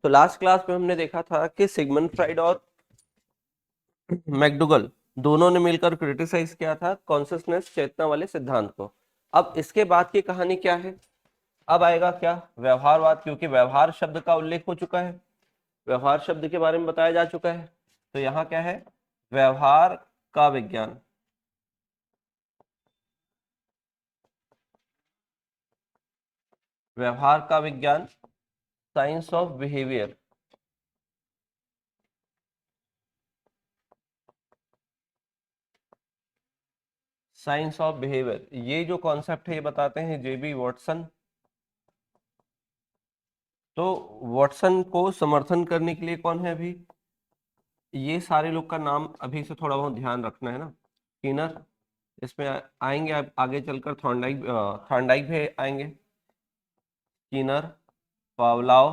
तो last class में हमने देखा था कि सिगमंड फ्राइड और मैकडूगल दोनों ने मिलकर क्रिटिसाइज किया था कॉन्शसनेस चेतना वाले सिद्धांत को। अब इसके बाद की कहानी क्या है? अब आएगा क्या? व्यवहारवाद, क्योंकि व्यवहार शब्द का उल्लेख हो चुका है, व्यवहार शब्द के बारे में बताया जा चुका है। तो यहाँ क्या है? व्यवहार का विज्ञान। व्यवहार का विज्ञान, science of behaviour. Science of behaviour, ये जो कॉन्सेप्ट है ये बताते हैं जेबी वॉटसन। तो वॉटसन को समर्थन करने के लिए कौन है अभी? ये सारे लोग का नाम अभी से थोड़ा बहुत ध्यान रखना है ना। स्किनर, इसमें आएंगे अब आगे चलकर, थॉर्नडाइक, थॉर्नडाइक भी आएंगे। स्किनर, पावलाव,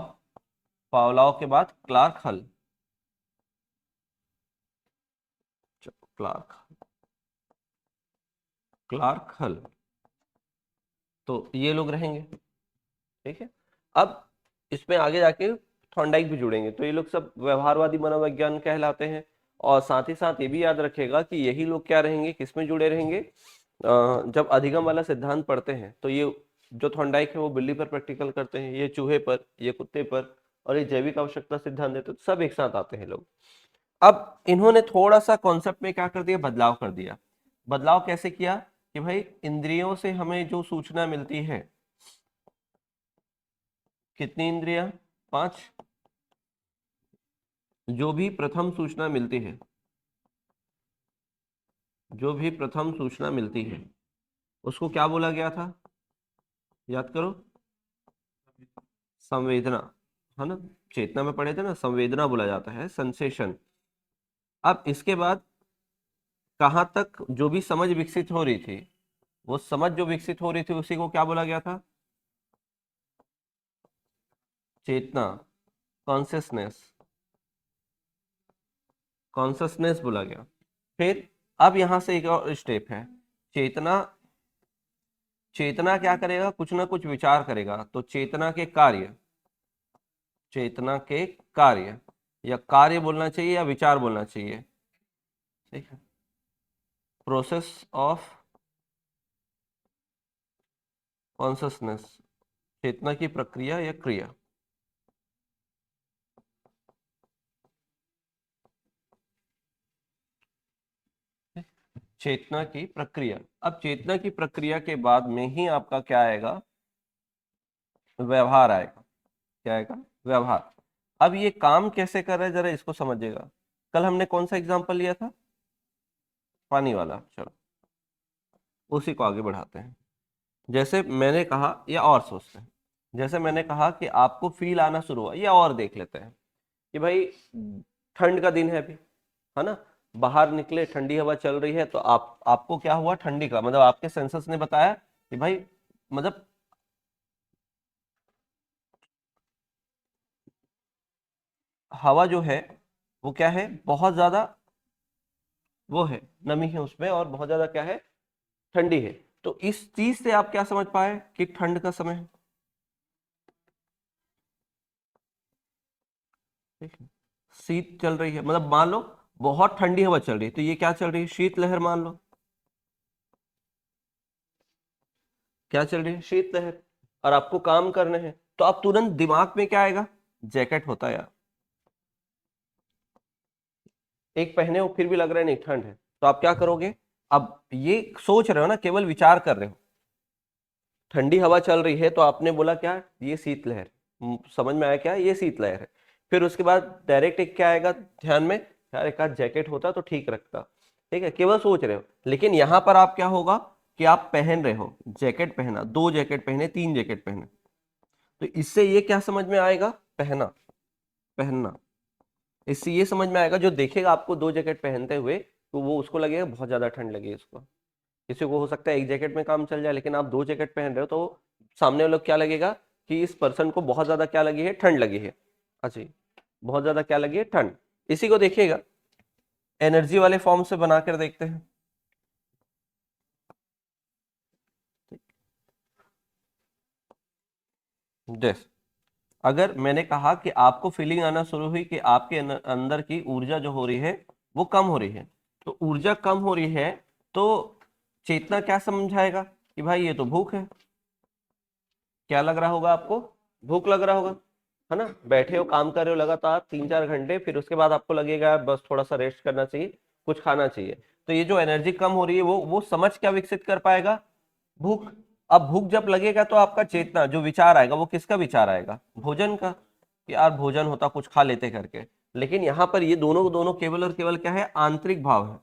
पावलाव के बाद क्लार्क हल, क्लार्क, क्लार्क हल, तो ये लोग रहेंगे। ठीक है। अब इसमें आगे जाके थॉर्नडाइक भी जुड़ेंगे, तो ये लोग सब व्यवहारवादी मनोविज्ञान कहलाते हैं। और साथ ही साथ ये भी याद रखेगा कि यही लोग क्या रहेंगे, किसमें जुड़े रहेंगे? जब अधिगम वाला सिद्धांत पढ़ते हैं तो ये जो थॉर्नडाइक है वो बिल्ली पर प्रैक्टिकल करते हैं, ये चूहे पर, ये कुत्ते पर, और ये जैविक आवश्यकता सिद्धांत देते हैं, तो सब एक साथ आते हैं लोग। अब इन्होंने थोड़ा सा कॉन्सेप्ट में क्या कर दिया, बदलाव कर दिया। बदलाव कैसे किया? कि भाई इंद्रियों से हमें जो सूचना मिलती है, कितनी इंद्रियां? 5। जो भी प्रथम सूचना मिलती है, जो भी प्रथम सूचना मिलती है उसको क्या बोला गया था? याद करो। संवेदना, है ना? चेतना में पढ़े थे ना, संवेदना बोला जाता है, सेंसेशन। अब इसके बाद कहां तक जो भी समझ विकसित हो रही थी, वो समझ जो विकसित हो रही थी उसी को क्या बोला गया था? चेतना, कॉन्सियसनेस, कॉन्सियसनेस बोला गया। फिर अब यहां से एक और स्टेप है। चेतना, चेतना क्या करेगा? कुछ ना कुछ विचार करेगा, तो चेतना के कार्य, चेतना के कार्य, या कार्य बोलना चाहिए या विचार बोलना चाहिए? ठीक है। प्रोसेस ऑफ कॉन्शसनेस, चेतना की प्रक्रिया या क्रिया। चेतना की प्रक्रिया। अब चेतना की प्रक्रिया के बाद में ही आपका क्या आएगा? व्यवहार आएगा। क्या आएगा? व्यवहार। अब ये काम कैसे कर रहा है, जरा इसको समझिएगा। कल हमने कौन सा एग्जांपल लिया था? पानी वाला। चलो उसी को आगे बढ़ाते हैं। जैसे मैंने कहा, या और सोचते हैं, जैसे मैंने कहा कि आपको फील आना शुरू हुआ, या और देख लेते हैं कि भाई ठंड का दिन है अभी, है ना? बाहर निकले, ठंडी हवा चल रही है, तो आपको क्या हुआ? ठंडी का मतलब आपके सेंसस ने बताया कि भाई, मतलब हवा जो है वो क्या है, बहुत ज्यादा वो है, नमी है उसमें, और बहुत ज्यादा क्या है, ठंडी है। तो इस चीज से आप क्या समझ पाए कि ठंड का समय है? ठीक है। शीत चल रही है, मतलब मान लो बहुत ठंडी हवा चल रही है, तो ये क्या चल रही है? शीत लहर मान लो। क्या चल रही है? शीत लहर। और आपको काम करने हैं, तो आप तुरंत दिमाग में क्या आएगा? जैकेट होता है यार, एक पहने हो फिर भी लग रहा है नहीं ठंड है, तो आप क्या करोगे? अब ये सोच रहे हो ना, केवल विचार कर रहे हो। ठंडी हवा चल रही है तो आपने बोला क्या? ये शीतलहर। समझ में आया क्या? ये शीतलहर है। फिर उसके बाद डायरेक्ट एक क्या आएगा ध्यान में? यार एक आध जैकेट होता तो ठीक रखता। ठीक है, केवल सोच रहे हो। लेकिन यहां पर आप क्या होगा कि आप पहन रहे हो, जैकेट पहना, 2 जैकेट पहने, 3 जैकेट पहने, तो इससे ये क्या समझ में आएगा? पहना, पहनना। इससे ये समझ में आएगा, जो देखेगा आपको 2 जैकेट पहनते हुए, तो वो उसको लगेगा बहुत ज्यादा ठंड लगी इसको। किसी को हो सकता है एक जैकेट में काम चल जाए, लेकिन आप 2 जैकेट पहन रहे हो, तो सामने वालों को क्या लगेगा कि इस पर्सन को बहुत ज्यादा क्या लगी है? ठंड लगी है। अच्छा, बहुत ज्यादा क्या लगी है? ठंड। इसी को देखिएगा एनर्जी वाले फॉर्म से बनाकर देखते हैं। जैसे अगर मैंने कहा कि आपको फीलिंग आना शुरू हुई कि आपके अंदर की ऊर्जा जो हो रही है वो कम हो रही है, तो ऊर्जा कम हो रही है तो चेतना क्या समझाएगा कि भाई ये तो भूख है। क्या लग रहा होगा आपको? भूख लग रहा होगा, है ना? बैठे हो, काम कर रहे हो लगातार 3-4 घंटे, फिर उसके बाद आपको लगेगा बस थोड़ा सा रेस्ट करना चाहिए, कुछ खाना चाहिए। तो ये जो एनर्जी कम हो रही है वो समझ क्या विकसित कर पाएगा? भूख। अब भूख जब लगेगा तो आपका चेतना जो विचार आएगा वो किसका विचार आएगा? भोजन का, कि यार भोजन होता, कुछ खा लेते करके। लेकिन यहाँ पर ये दोनों दोनों केवल और केवल क्या है? आंतरिक भाव है।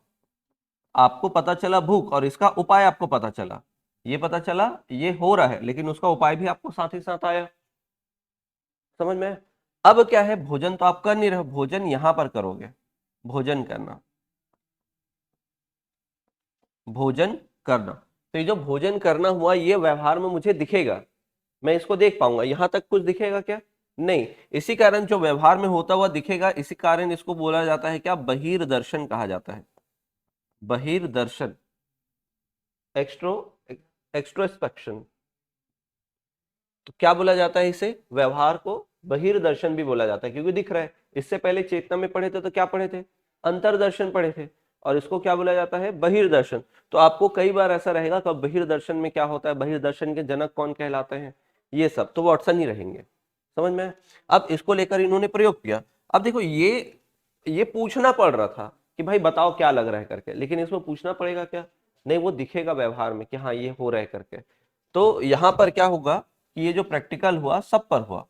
आपको पता चला भूख, और इसका उपाय आपको पता चला, ये पता चला ये हो रहा है, लेकिन उसका उपाय भी आपको साथ ही साथ आया। समझ में आया? अब क्या है, भोजन तो आप कर नहीं रहे हो, भोजन यहां पर करोगे। भोजन करना, भोजन करना। तो ये जो भोजन करना हुआ ये व्यवहार में मुझे दिखेगा, मैं इसको देख पाऊंगा। यहां तक कुछ दिखेगा क्या? नहीं। इसी कारण जो व्यवहार में होता हुआ दिखेगा, इसी कारण इसको बोला जाता है क्या? बहिर्दर्शन कहा जाता है। बहिर्दर्शन, एक्स्ट्रो एक्स्ट्रोस्पेक्शन। तो क्या बोला जाता है इसे? व्यवहार को बहिर्दर्शन भी बोला जाता है, क्योंकि दिख रहा है। इससे पहले चेतना में पढ़े थे तो क्या पढ़े थे? अंतर्दर्शन पढ़े थे, और इसको क्या बोला जाता है? बहिर्दर्शन। तो आपको कई बार ऐसा रहेगा कि बहिर्दर्शन में क्या होता है, बहिर्दर्शन के जनक कौन कहलाते हैं, ये सब तो वाटसन ही रहेंगे। समझ में? अब इसको लेकर इन्होंने प्रयोग किया। अब देखो, ये पूछना पड़ रहा था कि भाई बताओ क्या लग रहा है करके, लेकिन इसमें पूछना पड़ेगा क्या? नहीं, वो दिखेगा व्यवहार में कि हाँ ये हो रहा है करके। तो यहां पर क्या होगा कि ये जो प्रैक्टिकल हुआ सब पर हुआ।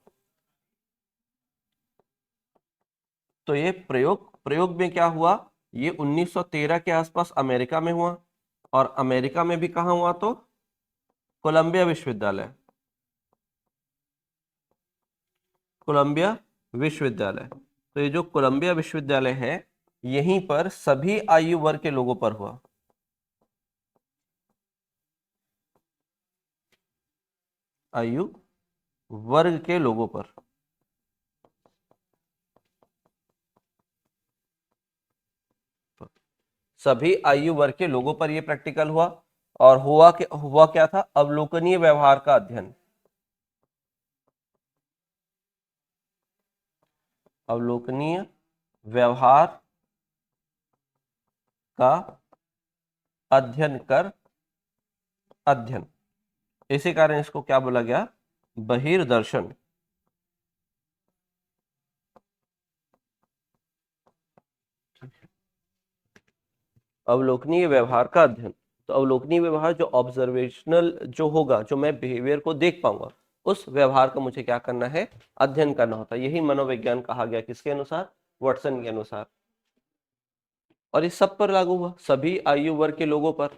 तो ये प्रयोग प्रयोग में क्या हुआ? ये 1913 के आसपास अमेरिका में हुआ, और अमेरिका में भी कहाँ हुआ? तो कोलंबिया विश्वविद्यालय, कोलंबिया विश्वविद्यालय। तो ये जो कोलंबिया विश्वविद्यालय है, यहीं पर सभी आयु वर्ग के लोगों पर हुआ। आयु वर्ग के लोगों पर, सभी आयु वर्ग के लोगों पर यह प्रैक्टिकल हुआ। और हुआ क्या था? अवलोकनीय व्यवहार का अध्ययन। अवलोकनीय व्यवहार का अध्ययन कर, अध्ययन। इसी कारण इसको क्या बोला गया? बहिर्दर्शन। अवलोकनीय व्यवहार का अध्ययन। तो अवलोकनीय व्यवहार जो ऑब्जर्वेशनल जो होगा, जो मैं बिहेवियर को देख पाऊंगा, उस व्यवहार का मुझे क्या करना है? अध्ययन करना होता है। यही मनोविज्ञान कहा गया, किसके अनुसार? वाटसन के अनुसार। और इस सब पर लागू हुआ, सभी आयु वर्ग के लोगों पर।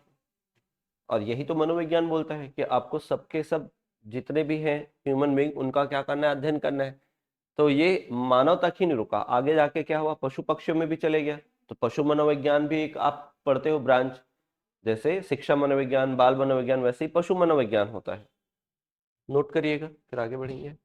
और यही तो मनोविज्ञान बोलता है कि आपको सबके सब जितने भी हैं ह्यूमन बीइंग, उनका क्या करना है? अध्ययन करना है। तो ये मानव तक ही नहीं रुका, आगे जाके क्या हुआ? पशु पक्षियों में भी चले गया। तो पशु मनोविज्ञान भी एक आप पढ़ते हो ब्रांच, जैसे शिक्षा मनोविज्ञान, बाल मनोविज्ञान, वैसे ही पशु मनोविज्ञान होता है। नोट करिएगा, फिर आगे बढ़ेंगे।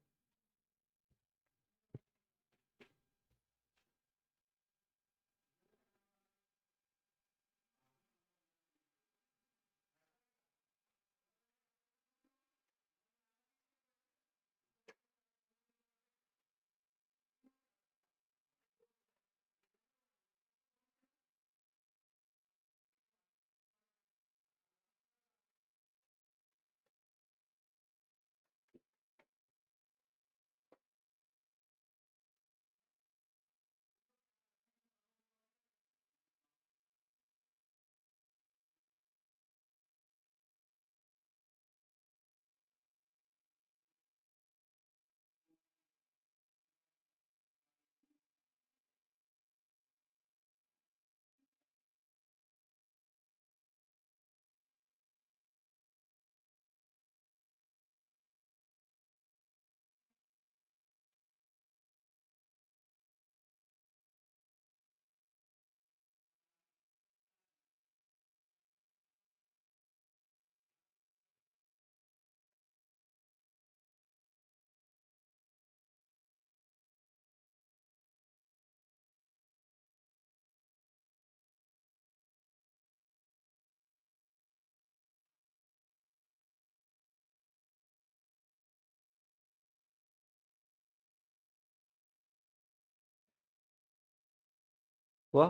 हुआ?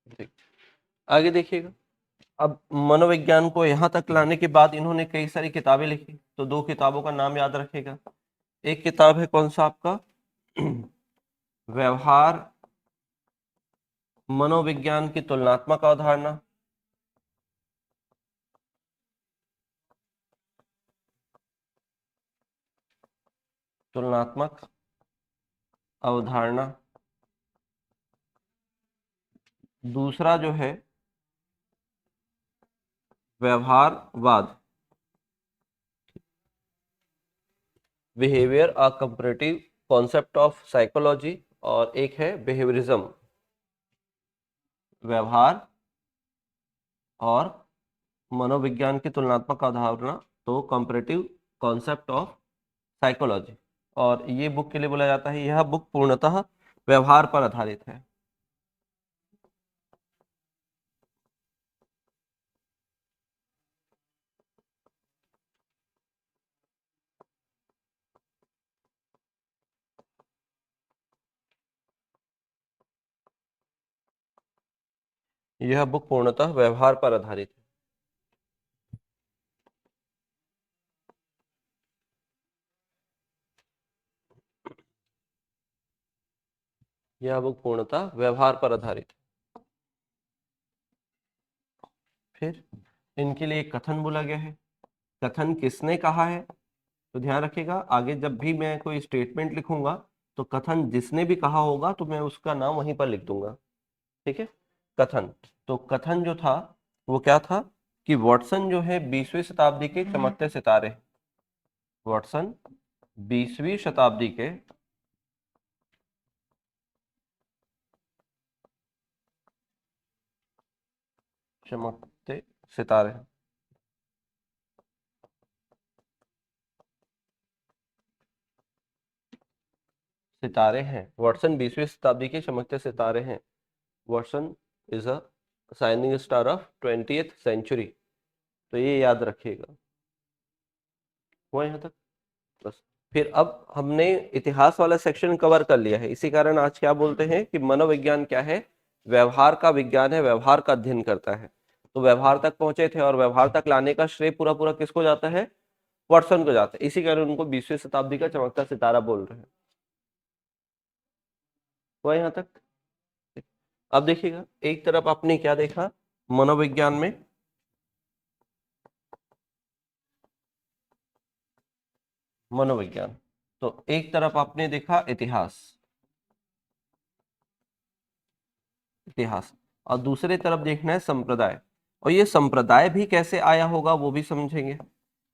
ठीक। आगे देखिएगा, अब मनोविज्ञान को यहाँ तक लाने के बाद इन्होंने कई सारी किताबें लिखी, तो दो किताबों का नाम याद रखेगा। एक किताब है कौन सा आपका व्यवहार मनोविज्ञान की तुलनात्मक अवधारणा, तुलनात्मक अवधारणा। दूसरा जो है व्यवहारवाद, behaviour a comparative concept of psychology, और एक है बिहेवियरिज्म, व्यवहार और मनोविज्ञान की तुलनात्मक अवधारणा, तो कंपैरेटिव कॉन्सेप्ट ऑफ साइकोलॉजी। और ये बुक के लिए बोला जाता है, यह बुक पूर्णतः व्यवहार पर आधारित है। यह बुक पूर्णतः व्यवहार पर आधारित है। यह बुक पूर्णतः व्यवहार पर आधारित है। फिर इनके लिए एक कथन बोला गया है। कथन किसने कहा है? तो ध्यान रखिएगा, आगे जब भी मैं कोई स्टेटमेंट लिखूंगा तो कथन जिसने भी कहा होगा तो मैं उसका नाम वहीं पर लिख दूंगा। ठीक है। कथन, तो कथन जो था वो क्या था कि वॉटसन जो है 20वीं शताब्दी के चमकते सितारे, वॉटसन 20वीं शताब्दी के चमकते सितारे, सितारे हैं। वॉटसन 20वीं शताब्दी के चमकते सितारे हैं। Watson is a shining star of 20th century. तो ये याद रखिएगा। हुआ यहाँ तक? बस। फिर अब हमने इतिहास वाला सेक्शन कवर कर लिया है, इसी कारण आज क्या बोलते हैं कि मनोविज्ञान क्या है? व्यवहार का विज्ञान है, व्यवहार का अध्ययन करता है। तो व्यवहार तक पहुंचे थे और व्यवहार तक लाने का श्रेय पूरा पूरा किसको जाता है? वॉटसन को जाता है। इसी कारण उनको 20वीं शताब्दी का चमकता सितारा बोल रहे हैं। हुआ यहाँ तक? अब देखिएगा, एक तरफ आपने क्या देखा मनोविज्ञान में, मनोविज्ञान, तो एक तरफ आपने देखा इतिहास, इतिहास, और दूसरे तरफ देखना है संप्रदाय। और ये संप्रदाय भी कैसे आया होगा वो भी समझेंगे।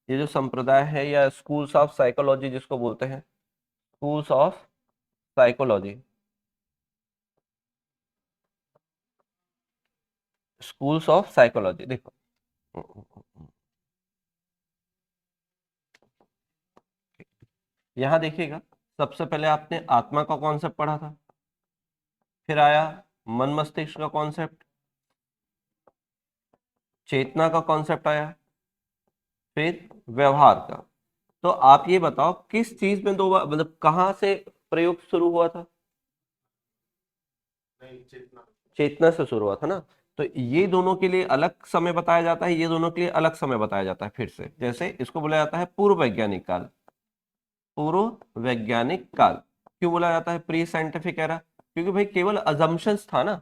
ये जो संप्रदाय है या स्कूल्स ऑफ साइकोलॉजी जिसको बोलते हैं, schools of psychology, schools of psychology देखो, यहां देखिएगा, सबसे पहले आपने आत्मा का कॉन्सेप्ट पढ़ा था, फिर आया मन मस्तिष्क का कॉन्सेप्ट, चेतना का कॉन्सेप्ट आया, फिर व्यवहार का। तो आप ये बताओ किस चीज में दो बार, मतलब कहाँ से प्रयोग शुरू हुआ था? चेतना से शुरू हुआ था ना। तो ये दोनों के लिए अलग समय बताया जाता है, ये दोनों के लिए अलग समय बताया जाता है। फिर से जैसे इसको बोला जाता है पूर्व वैज्ञानिक काल, पूर्व वैज्ञानिक काल। क्यों बोला जाता है प्री साइंटिफिक एरा? क्योंकि भाई केवल अजम्पशंस था ना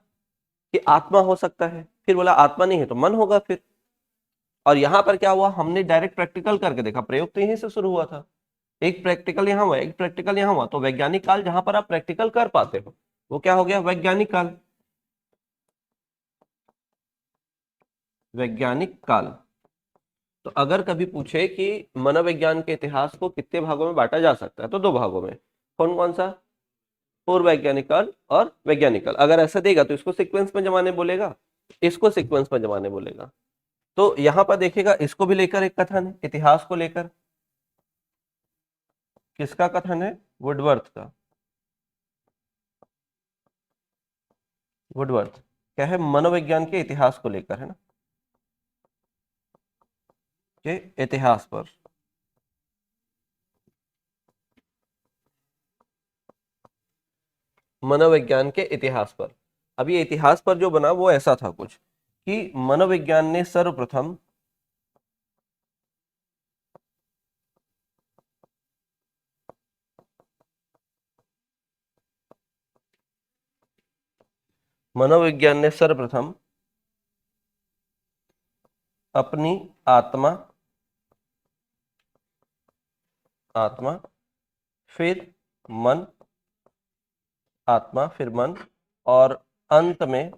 कि आत्मा हो सकता है, फिर बोला आत्मा नहीं है तो मन होगा फिर। और यहाँ पर क्या हुआ, हमने डायरेक्ट प्रैक्टिकल करके देखा, प्रयोग तो यहीं से शुरू हुआ था। एक प्रैक्टिकल यहाँ हुआ, एक प्रैक्टिकल यहाँ हुआ, तो वैज्ञानिक काल जहां पर आप प्रैक्टिकल कर पाते हो वो क्या हो गया? वैज्ञानिक काल। वैज्ञानिक काल। तो अगर कभी पूछे कि मनोविज्ञान के इतिहास को कितने भागों में बांटा जा सकता है, तो दो भागों में। कौन कौन सा? पूर्व वैज्ञानिक काल और वैज्ञानिक काल। अगर ऐसा देगा तो इसको सीक्वेंस में जमाने बोलेगा, इसको सीक्वेंस में जमाने बोलेगा। तो यहां पर देखिएगा, इसको भी लेकर एक कथन है, इतिहास को लेकर। किसका कथन है? वुडवर्थ का। वुडवर्थ क्या है? मनोविज्ञान के इतिहास को लेकर है ना, के इतिहास पर। मनोविज्ञान के इतिहास पर। अब ये इतिहास पर जो बना वो ऐसा था कुछ कि मनोविज्ञान ने सर्वप्रथम मनोविज्ञान ने सर्वप्रथम अपनी आत्मा आत्मा फिर मन, आत्मा फिर मन, और अंत में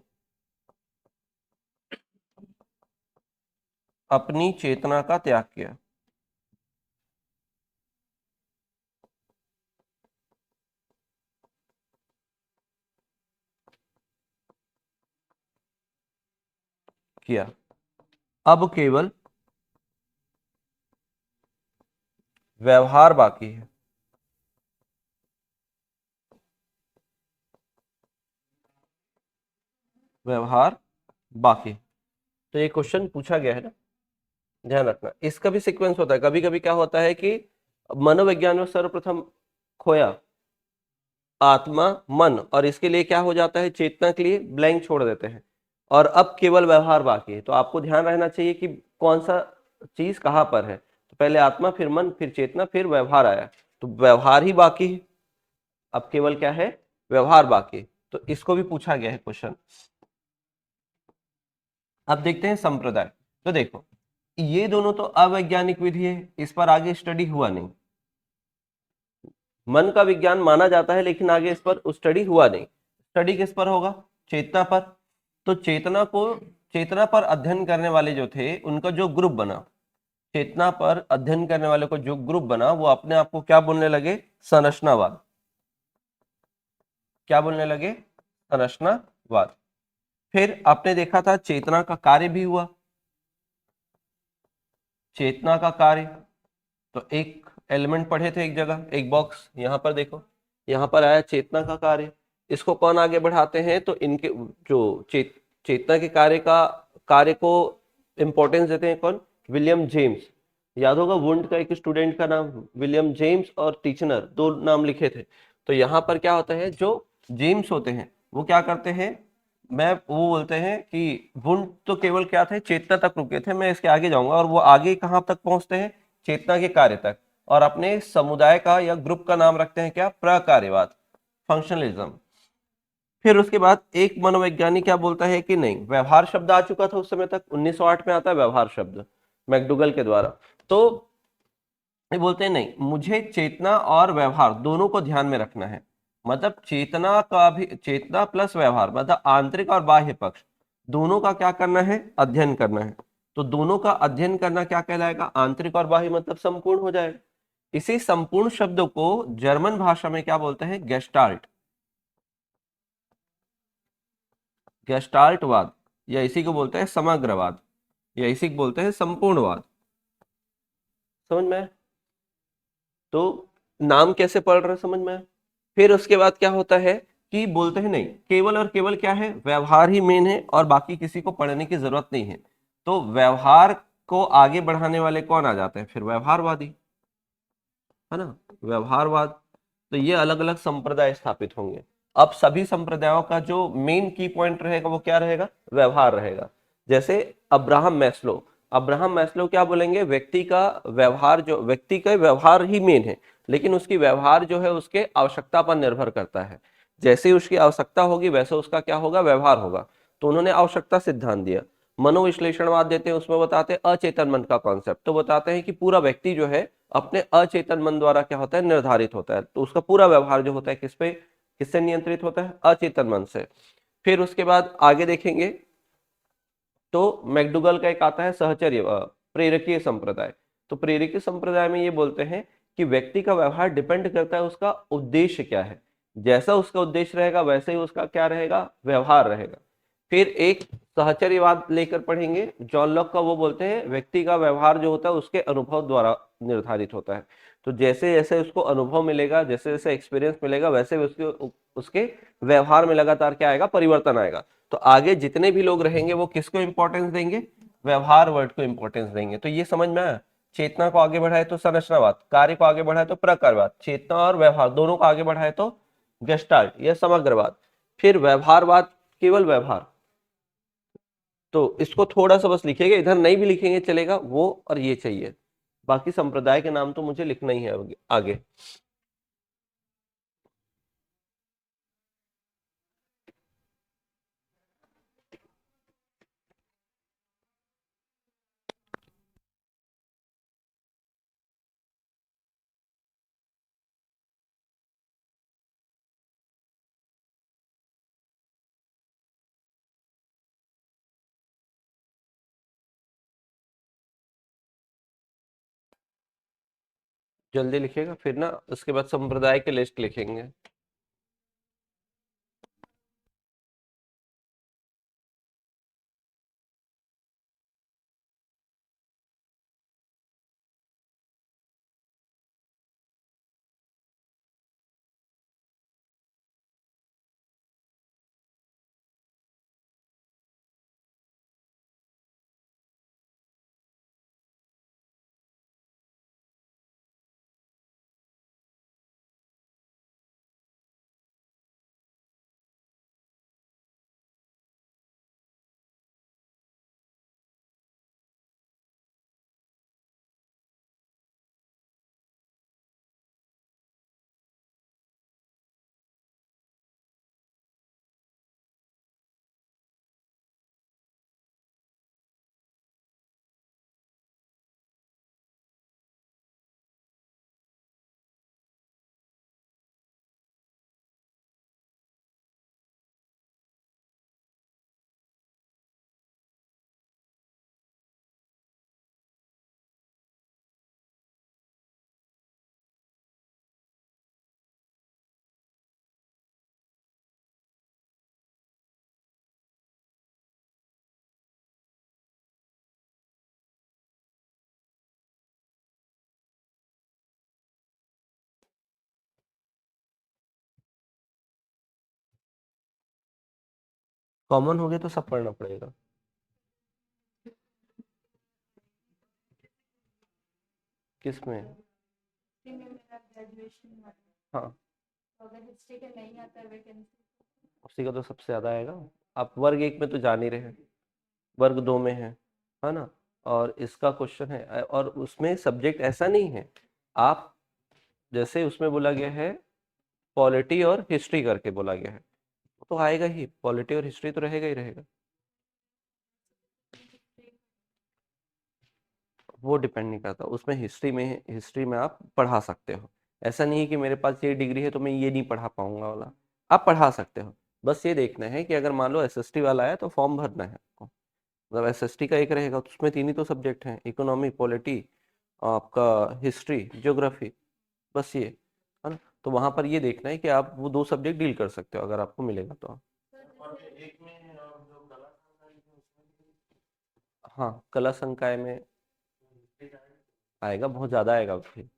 अपनी चेतना का त्याग किया। किया। अब केवल व्यवहार बाकी है। व्यवहार बाकी। तो ये क्वेश्चन पूछा गया है ना, ध्यान रखना। इसका भी सीक्वेंस होता है। कभी कभी क्या होता है कि मनोविज्ञान में सर्वप्रथम खोया आत्मा मन, और इसके लिए क्या हो जाता है, चेतना के लिए ब्लैंक छोड़ देते हैं, और अब केवल व्यवहार बाकी है। तो आपको ध्यान रहना चाहिए कि कौन सा चीज कहां पर है। तो पहले आत्मा, फिर मन, फिर चेतना, फिर व्यवहार आया, तो व्यवहार ही बाकी है। अब केवल क्या है, व्यवहार बाकी। तो इसको भी पूछा गया है क्वेश्चन। अब देखते हैं संप्रदाय। तो देखो, ये दोनों तो अवैज्ञानिक विधि है, इस पर आगे स्टडी हुआ नहीं। मन का विज्ञान माना जाता है लेकिन आगे इस पर स्टडी हुआ नहीं। स्टडी किस पर होगा, चेतना पर। तो चेतना पर अध्ययन करने वाले जो थे उनका जो ग्रुप बना, चेतना पर अध्ययन करने वाले को जो ग्रुप बना, वो अपने आप को क्या बोलने लगे, संरचनावाद। क्या बोलने लगे, संरचनावाद। फिर आपने देखा था चेतना का कार्य भी हुआ। चेतना का कार्य, तो एक एलिमेंट पढ़े थे एक जगह, एक बॉक्स, यहां पर देखो, यहां पर आया चेतना का कार्य। इसको कौन आगे बढ़ाते हैं, तो इनके जो चेतना के कार्य को इंपॉर्टेंस देते हैं कौन, विलियम जेम्स। याद होगा वुंड का एक स्टूडेंट का नाम विलियम जेम्स, और टीचनर, दो नाम लिखे थे। तो यहाँ पर क्या होता है, जो जेम्स होते हैं वो क्या करते हैं, वो बोलते हैं कि वुंड तो केवल क्या थे, चेतना तक रुके थे, मैं इसके आगे जाऊंगा, और वो आगे कहां तक पहुंचते हैं, चेतना के कार्य तक, और अपने समुदाय का या ग्रुप का नाम रखते हैं क्या, प्रकार्यवाद, फंक्शनलिज्म। फिर उसके बाद एक मनोवैज्ञानिक क्या बोलता है कि नहीं, व्यवहार शब्द आ चुका था उस समय तक, 1908 में आता है व्यवहार शब्द मैकडूगल के द्वारा। तो ये बोलते हैं नहीं, मुझे चेतना और व्यवहार दोनों को ध्यान में रखना है। मतलब चेतना का भी, चेतना प्लस व्यवहार, मतलब आंतरिक और बाह्य पक्ष दोनों का क्या करना है, अध्ययन करना है। तो दोनों का अध्ययन करना क्या कहलाएगा, आंतरिक और बाह्य, मतलब संपूर्ण हो जाएगा। इसी संपूर्ण शब्द को जर्मन भाषा में क्या बोलते हैं, गेस्टाल्ट। गेस्टाल्टवाद, या इसी को बोलते हैं समग्रवाद, या इसी को बोलते हैं संपूर्णवाद। समझ में आया? तो नाम कैसे पढ़ रहे हैं, समझ में आया? फिर उसके बाद क्या होता है कि बोलते हैं नहीं, केवल और केवल क्या है, व्यवहार ही मेन है, और बाकी किसी को पढ़ने की जरूरत नहीं है। तो व्यवहार को आगे बढ़ाने वाले कौन आ जाते हैं, फिर व्यवहारवादी, है ना, व्यवहारवाद। तो ये अलग अलग संप्रदाय स्थापित होंगे। अब सभी संप्रदायों का जो मेन की पॉइंट रहेगा वो क्या रहेगा, व्यवहार रहेगा। जैसे अब्राहम मैस्लो क्या बोलेंगे, व्यक्ति का व्यवहार ही मेन है, लेकिन उसकी व्यवहार जो है उसके आवश्यकता पर निर्भर करता है। जैसे ही उसकी आवश्यकता होगी वैसे उसका क्या होगा, व्यवहार होगा। तो उन्होंने आवश्यकता सिद्धांत दिया। मनोविश्लेषणवाद देते हैं, उसमें बताते हैं अचेतन मन का कॉन्सेप्ट। तो बताते हैं कि पूरा व्यक्ति जो है अपने अचेतन मन द्वारा क्या होता है, निर्धारित होता है। तो उसका पूरा व्यवहार जो होता है किससे नियंत्रित होता है, अचेतन मन से। फिर उसके बाद आगे देखेंगे तो मैकडूगल का एक आता है सहचर्य प्रेरकीय संप्रदाय। तो प्रेरकीय संप्रदाय में ये बोलते हैं कि व्यक्ति का व्यवहार डिपेंड करता है उसका उद्देश्य क्या है। जैसा उसका उद्देश्य रहेगा वैसे ही उसका क्या रहेगा, व्यवहार रहेगा। फिर एक सहचर्यवाद लेकर पढ़ेंगे जॉन लॉक का। वो बोलते हैं व्यक्ति का व्यवहार जो होता है उसके अनुभव द्वारा निर्धारित होता है। तो जैसे जैसे उसको अनुभव मिलेगा, जैसे जैसे एक्सपीरियंस मिलेगा, वैसे उसके व्यवहार में लगातार क्या आएगा, परिवर्तन आएगा। तो आगे जितने भी लोग रहेंगे वो किसको इंपॉर्टेंस देंगे, व्यवहार वर्ड को इंपॉर्टेंस देंगे। तो ये समझ में आया, चेतना को आगे बढ़ाए तो संरचनावाद, कार्य को आगे बढ़ाए तो प्रकारवाद, चेतना और व्यवहार दोनों को आगे बढ़ाए तो गेस्टाल्ट या समग्रवाद। फिर व्यवहारवाद केवल व्यवहार। तो इसको थोड़ा सा बस लिखिएगा, इधर नहीं भी लिखेंगे चलेगा, वो और ये चाहिए, बाकी संप्रदाय के नाम तो मुझे लिखना ही है आगे। जल्दी लिखिएगा, फिर ना उसके बाद संप्रदाय के लिस्ट लिखेंगे। कॉमन हो गया तो सब पढ़ना पड़ेगा। किसमें? हाँ, उसी का तो सबसे ज्यादा आएगा। आप वर्ग एक में तो जान ही रहे हैं, वर्ग दो में है ना। और इसका क्वेश्चन है, और उसमें सब्जेक्ट ऐसा नहीं है, आप जैसे उसमें बोला गया है पॉलिटी और हिस्ट्री करके बोला गया है, तो आएगा ही, पॉलिटी और हिस्ट्री तो रहेगा ही रहेगा। वो डिपेंड नहीं करता, उसमें हिस्ट्री में आप पढ़ा सकते हो। ऐसा नहीं है कि मेरे पास ये डिग्री है तो मैं ये नहीं पढ़ा पाऊंगा वाला, आप पढ़ा सकते हो। बस ये देखना है कि अगर मान लो एसएसटी वाला है तो फॉर्म भरना है आपको। मतलब एसएसटी का एक रहेगा तो उसमें तीन ही तो सब्जेक्ट हैं, इकोनॉमी, पॉलिटी, आपका हिस्ट्री, ज्योग्राफी, बस ये है ना। तो वहां पर ये देखना है कि आप वो दो सब्जेक्ट डील कर सकते हो, अगर आपको मिलेगा तो। हाँ, कला संकाय में आएगा, बहुत ज्यादा आएगा फिर।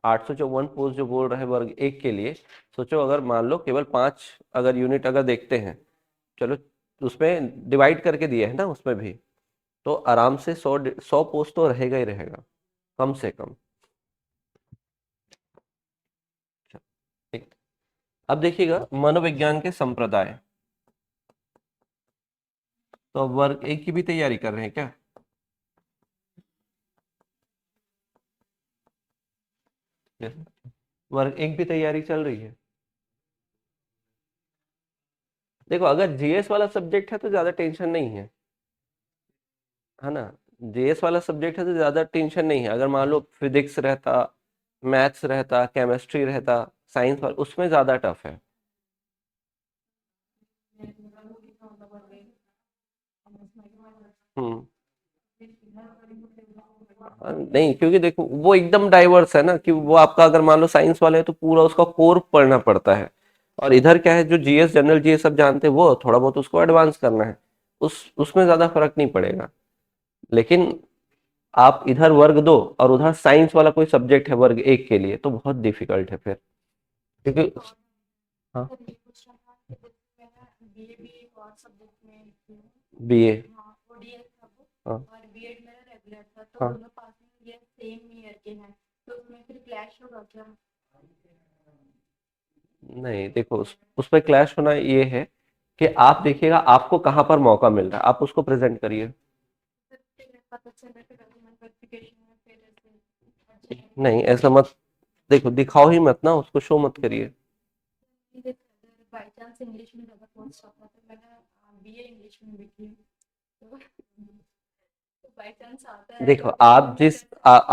854 पोस्ट जो बोल रहे हैं वर्ग एक के लिए, सोचो अगर मान लो केवल 5 अगर यूनिट अगर देखते हैं, चलो उसमें डिवाइड करके दिए है ना उसमें भी, तो आराम से 100 पोस्ट तो रहेगा ही रहेगा, कम से कम। ठीक। अब देखिएगा मनोविज्ञान के संप्रदाय, तो अब वर्ग एक की भी तैयारी कर रहे हैं क्या? वर्ग एक भी तैयारी चल रही है। देखो अगर जीएस वाला सब्जेक्ट है तो ज्यादा टेंशन नहीं है ना। जीएस वाला सब्जेक्ट है तो ज्यादा टेंशन नहीं है। अगर मान लो फिजिक्स रहता, मैथ्स रहता, केमिस्ट्री रहता, साइंस वाला, उसमें ज्यादा टफ है। हम्म। नहीं, क्योंकि देखो वो एकदम डाइवर्स है ना, कि वो आपका अगर मान लो साइंस वाला है तो पूरा उसका कोर पढ़ना पड़ता है। और इधर क्या है, जो जीएस जनरल जीएस सब जानते हैं वो थोड़ा बहुत उसको एडवांस करना है, उसमें ज्यादा फर्क नहीं पड़ेगा। लेकिन आप इधर वर्ग दो और उधर साइंस वाला कोई सब्जेक्ट है वर्ग एक के लिए, तो बहुत डिफिकल्ट है फिर, क्योंकि हाँ, बीए, हाँ हाँ। नहीं देखो, उस पर क्लैश होना ये है कि आप देखिएगा आपको कहाँ पर मौका मिल रहा है, आप उसको प्रेजेंट करिए। पता चला कि डॉक्यूमेंट वेरिफिकेशन में फिर ऐसे नहीं ऐसा मत, देखो दिखाओ ही मत ना, उसको शो मत करिए। बाई चांस इंग्लिश में ज़्यादा पोस्ट आता तो मैंने बीए इंग्लिश में भी की, तो बाई चांस आता है देखो तो फिर आप मैं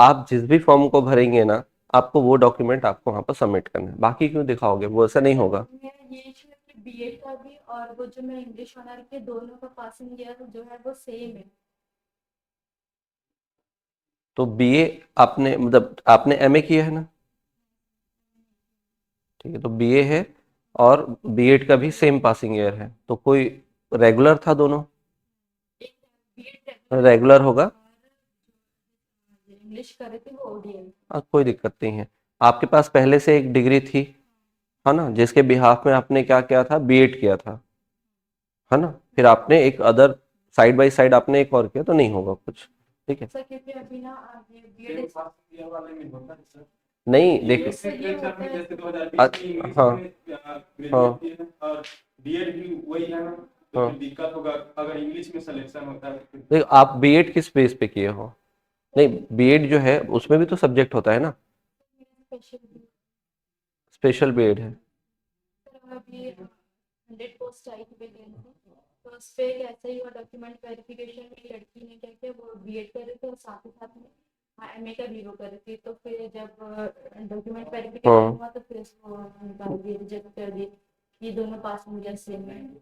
आप जिस भी फॉर्म को भरेंगे ना, आपको वो डॉक्यूमेंट आपको वहां पर सबमिट करना है, बाकी क्यों दिखाओगे, वो ऐसा नहीं होगा। मेरा ये इशू है कि बीएड का भी और वो जो मैं इंग्लिश ऑनर के दोनों का पासिंग ईयर जो है वो सेम है। तो बीए आपने मतलब आपने एमए किया है ना, ठीक है, तो बीए है और बीएड का भी सेम पासिंग ईयर है, तो कोई रेगुलर था दोनों, एक बीएड रेगुलर था रेगुलर होगा। और इंग्लिश करे थे वो ओडीएल। कोई दिक्कत नहीं है। आपके पास पहले से एक डिग्री थी, है ना, जिसके बिहाफ में आपने क्या किया था, बीएड किया था, है ना, फिर आपने एक अदर साइड बाय साइड आपने एक और किया, तो नहीं होगा कुछ। ठीक है, सर क्योंकि अभी ना ये बीएड नहीं देखो, से ये होता है हाँ हाँ बीएड भी वही है ना, तो हाँ, फिर दिक्कत होगा अगर इंग्लिश में सिलेक्शन होता है तो फिर। देखो आप बीएड किस बेस पे किए हो, नहीं बीएड जो है उसमें भी तो सब्जेक्ट होता है ना, स्पेशल स्पेशल बीएड है। अभी 100 पोस्ट आई थी वैकेंसी में, तो उस पे एक ऐसा ही हुआ डॉक्यूमेंट वेरिफिकेशन में लड़की ने क्या किया वो बीएड कर रही थी और साथ ही साथ में एमए का भी वो कर रही थी, तो फिर जब डॉक्यूमेंट वेरिफिकेशन हाँ, हुआ तो फिर उसको निकाल दिया, रिजेक्ट कर दिया। ये दोनों पास में जैसे में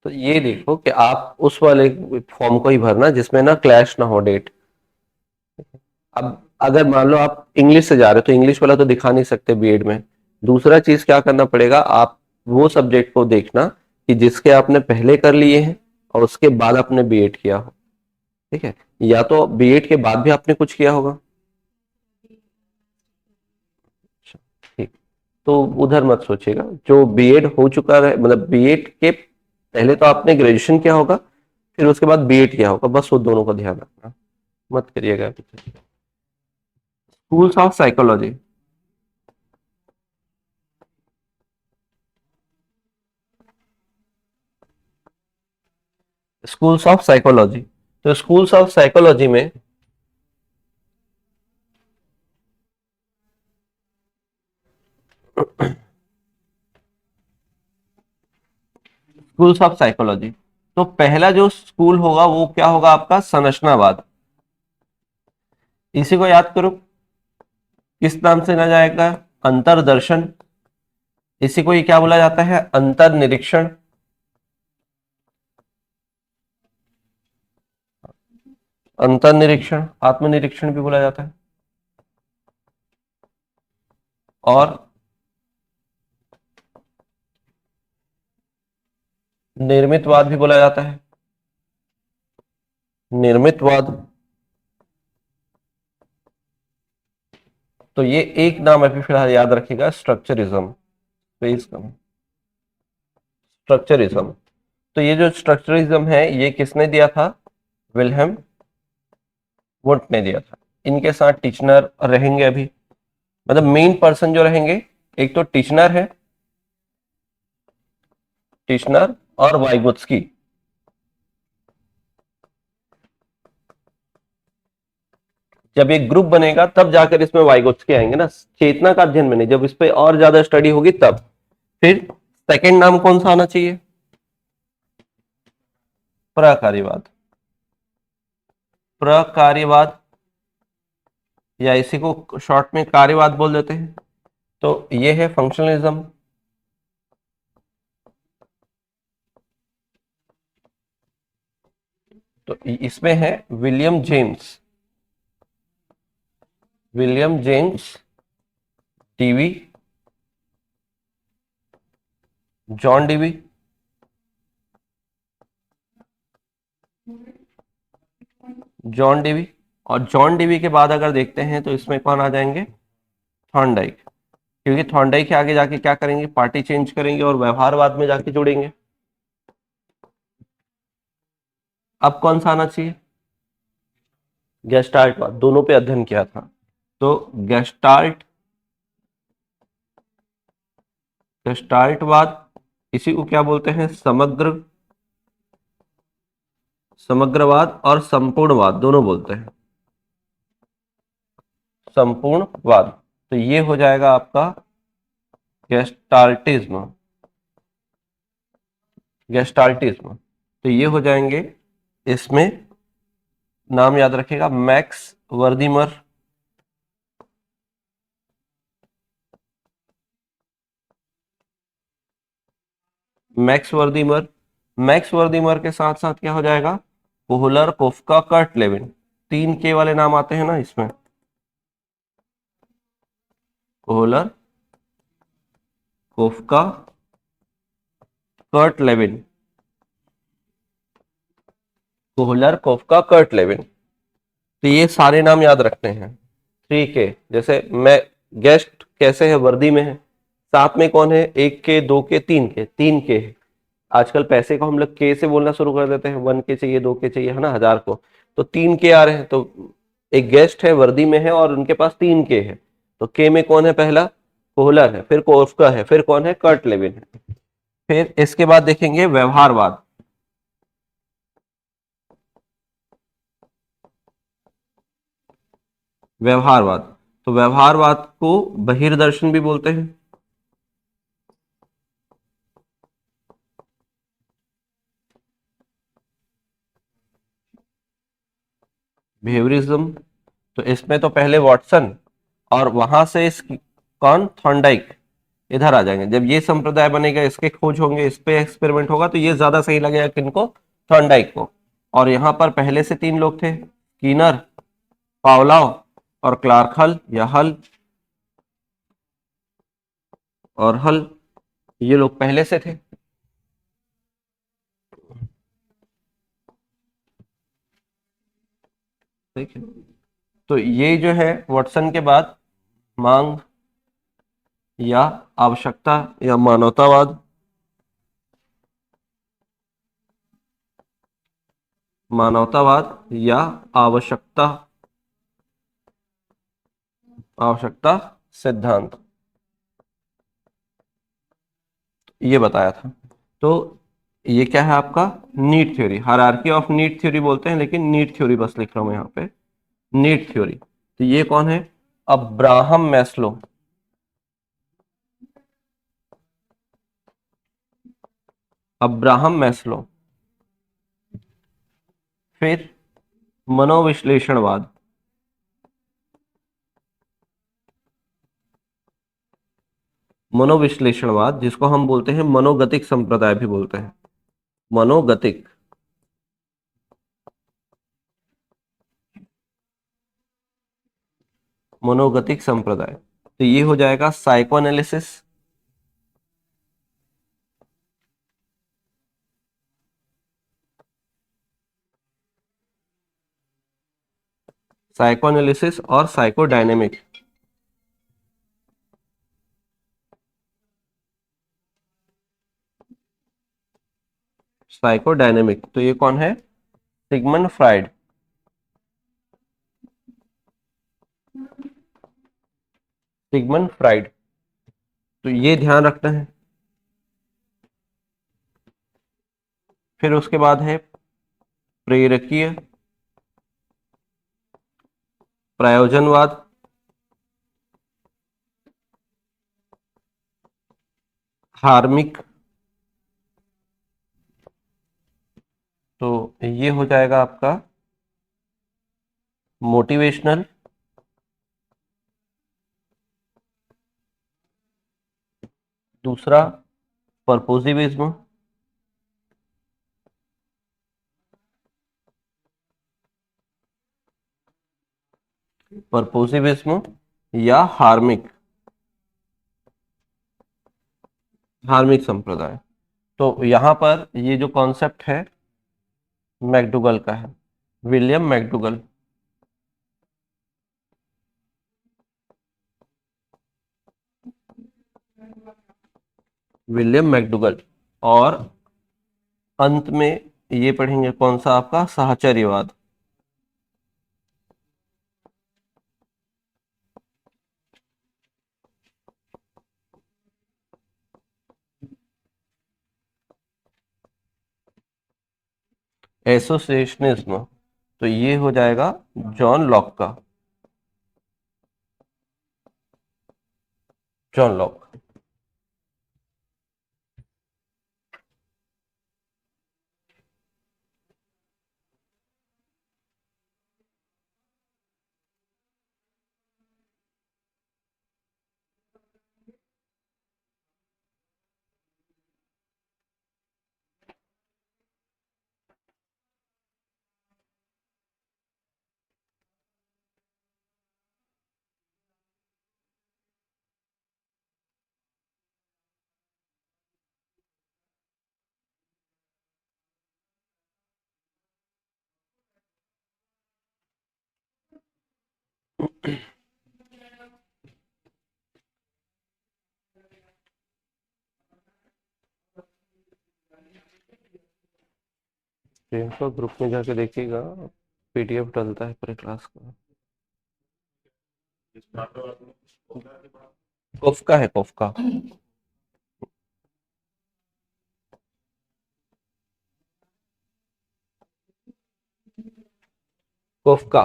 तो ये देखो कि आप उस वाले फॉर्म को ही भरना जिसमें ना क्लैश ना हो डेट। अब अगर मान लो आप इंग्लिश से जा रहे हो तो इंग्लिश वाला तो दिखा नहीं सकते बीएड में। दूसरा चीज क्या करना पड़ेगा, आप वो सब्जेक्ट को देखना कि जिसके आपने पहले कर लिए हैं और उसके बाद आपने बीएड किया हो, ठीक है, या तो बीएड के बाद भी आपने कुछ किया होगा। अच्छा, ठीक, तो उधर मत सोचिएगा, जो बीएड हो चुका है, मतलब बीएड के पहले तो आपने ग्रेजुएशन किया होगा, फिर उसके बाद बीएड किया होगा, बस वो दोनों का ध्यान रखना, मत करिएगा। Schools of psychology, schools of psychology, तो स्कूल्स ऑफ साइकोलॉजी में स्कूल्स ऑफ साइकोलॉजी, तो पहला जो स्कूल होगा वो क्या होगा आपका, संरचनावाद। इसी को याद करो, किस नाम से ना जाएगा, अंतरदर्शन। इसी को ये क्या बोला जाता है, अंतर निरीक्षण। अंतर निरीक्षण, आत्मनिरीक्षण भी बोला जाता है, और निर्मितवाद भी बोला जाता है, निर्मितवाद। तो ये एक नाम अभी फिलहाल याद रखिएगा, स्ट्रक्चरिज्म। स्ट्रक्चरिज्म, तो ये जो स्ट्रक्चरिज्म है ये किसने दिया था, विल्हेम वुंट ने दिया था। इनके साथ टिचनर रहेंगे अभी, मतलब मेन पर्सन जो रहेंगे, एक तो टिचनर है, टिचनर और वाइगोत्स्की। जब एक ग्रुप बनेगा तब जाकर इसमें वाइगोत्स्की आएंगे ना, चेतना का अध्ययन में नहीं, जब इस पे और ज्यादा स्टडी होगी तब। फिर सेकंड नाम कौन सा आना चाहिए, प्रकार्यवाद। प्रकार्यवाद, या इसी को शॉर्ट में कार्यवाद बोल देते हैं, तो ये है फंक्शनलिज्म। तो इसमें है William James, William James Dewey, John Dewey, John Dewey. और जॉन डीवी के बाद अगर देखते हैं तो इसमें कौन आ जाएंगे, थॉर्नडाइक। क्योंकि थॉर्नडाइक के आगे जाके क्या करेंगे, पार्टी चेंज करेंगे और व्यवहारवाद में जाके जुड़ेंगे। अब कौन सा आना चाहिए, गेस्टाल्टवाद, दोनों पे अध्ययन किया था, तो गेस्टाल्टवाद, इसी को क्या बोलते हैं, समग्रवाद और संपूर्णवाद दोनों बोलते हैं, संपूर्णवाद। तो ये हो जाएगा आपका गेस्टाल्टिज्म, गेस्टाल्टिज्म। तो ये हो जाएंगे, इसमें नाम याद रखिएगा, मैक्स वर्दीमर, मैक्स वर्दीमर, मैक्स वर्दीमर के साथ साथ क्या हो जाएगा, कोहलर, कोफका, कर्ट लेविन। 3 के वाले नाम आते हैं ना इसमें, Kohler, Koffka, Kurt Lewin, Kohler, Koffka, Kurt Lewin. तो ये सारे नाम याद रखते हैं। 3 के, जैसे मैं गेस्ट कैसे है, वर्दी में है, साथ में कौन है, 1 के, 2 के, 3 के, 3 के है। आजकल पैसे को हम लोग के से बोलना शुरू कर देते हैं, 1 के चाहिए, 2 के चाहिए, है ना, 1000 को, तो 3 के आ रहे हैं। तो एक गेस्ट है, वर्दी में है और उनके पास 3 के है। तो के में कौन है, पहला कोहलर है, फिर कोफ्का है, फिर कौन है, कर्ट लेविन है। फिर इसके बाद देखेंगे व्यवहारवाद। व्यवहारवाद, तो व्यवहारवाद को बहिर्दर्शन भी बोलते हैं, बिहेवियरिज्म। तो इसमें तो पहले वॉटसन और वहां से इस कौन, थॉर्नडाइक इधर आ जाएंगे। जब ये संप्रदाय बनेगा, इसके खोज होंगे, इस पे एक्सपेरिमेंट होगा, तो ये ज्यादा सही लगेगा किनको, थॉर्नडाइक को। और यहाँ पर पहले से 3 लोग थे, स्कीनर, पावलाव और क्लार्क हल या हल और हल, ये लोग पहले से थे। ठीक है, तो ये जो है वाटसन के बाद मांग या आवश्यकता या मानवतावाद, मानवतावाद या आवश्यकता, आवश्यकता सिद्धांत, ये बताया था। तो ये क्या है आपका, need theory, hierarchy of need theory बोलते हैं, लेकिन नीड थ्योरी बस लिख रहा हूं यहाँ पे, नीड थ्योरी। तो ये कौन है, अब्राहम मैस्लो, अब्राहम मैस्लो। फिर मनोविश्लेषणवाद, मनोविश्लेषणवाद जिसको हम बोलते हैं मनोगतिक संप्रदाय भी बोलते हैं, मनोगतिक, मनोगतिक संप्रदाय। तो ये हो जाएगा साइकोएनालिसिस, साइकोएनालिसिस और साइकोडायनेमिक, साइकोडायनेमिक। तो ये कौन है, सिगमंड फ्राइड, सिगमंड फ्राइड। तो ये ध्यान रखना है। फिर उसके बाद है प्रेरकीय प्रयोजनवाद, हार्मिक। तो ये हो जाएगा आपका मोटिवेशनल, दूसरा परपोजिविज्म, परपोजिविज्म या हार्मिक, धार्मिक संप्रदाय। तो यहाँ पर ये जो कॉन्सेप्ट है मैकडुगल का है, विलियम मैकडुगल, विलियम मैकडुगल। और अंत में ये पढ़ेंगे कौन सा आपका, साहचर्यवाद, एसोसिएशनिज्म, तो ये हो जाएगा जॉन लॉक का, जॉन लॉक। प्रियंका ग्रुप में जाके देखिएगा, पीडीएफ डलता है पूरे क्लास का। कोफका है, कोफका। कोफका।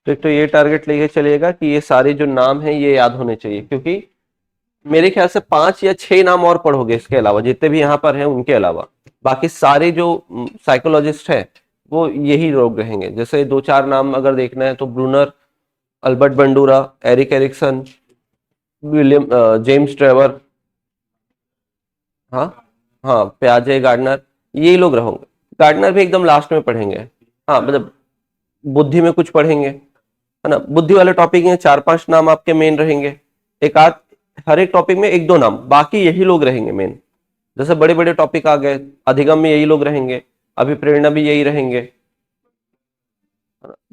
तो एक तो ये टारगेट लेके चलिएगा कि ये सारे जो नाम हैं ये याद होने चाहिए, क्योंकि मेरे ख्याल से 5 या 6 नाम और पढ़ोगे इसके अलावा, जितने भी यहाँ पर हैं उनके अलावा बाकी सारे जो साइकोलॉजिस्ट हैं वो यही लोग रहेंगे। जैसे 2-4 नाम अगर देखना है तो Bruner, Albert Bandura, Erik Erikson, William James Trevor, हाँ हाँ, प्याजे, गार्डनर, यही लोग रहेंगे। गार्डनर भी एकदम लास्ट में पढ़ेंगे, हाँ मतलब बुद्धि में कुछ पढ़ेंगे, है ना। बुद्धि वाले टॉपिक में 4-5 नाम आपके मेन रहेंगे, एक आध हर एक टॉपिक में 1-2 नाम, बाकी यही लोग रहेंगे मेन। जैसे बड़े बड़े टॉपिक आ गए, अधिगम में यही लोग रहेंगे, अभिप्रेरणा भी यही रहेंगे।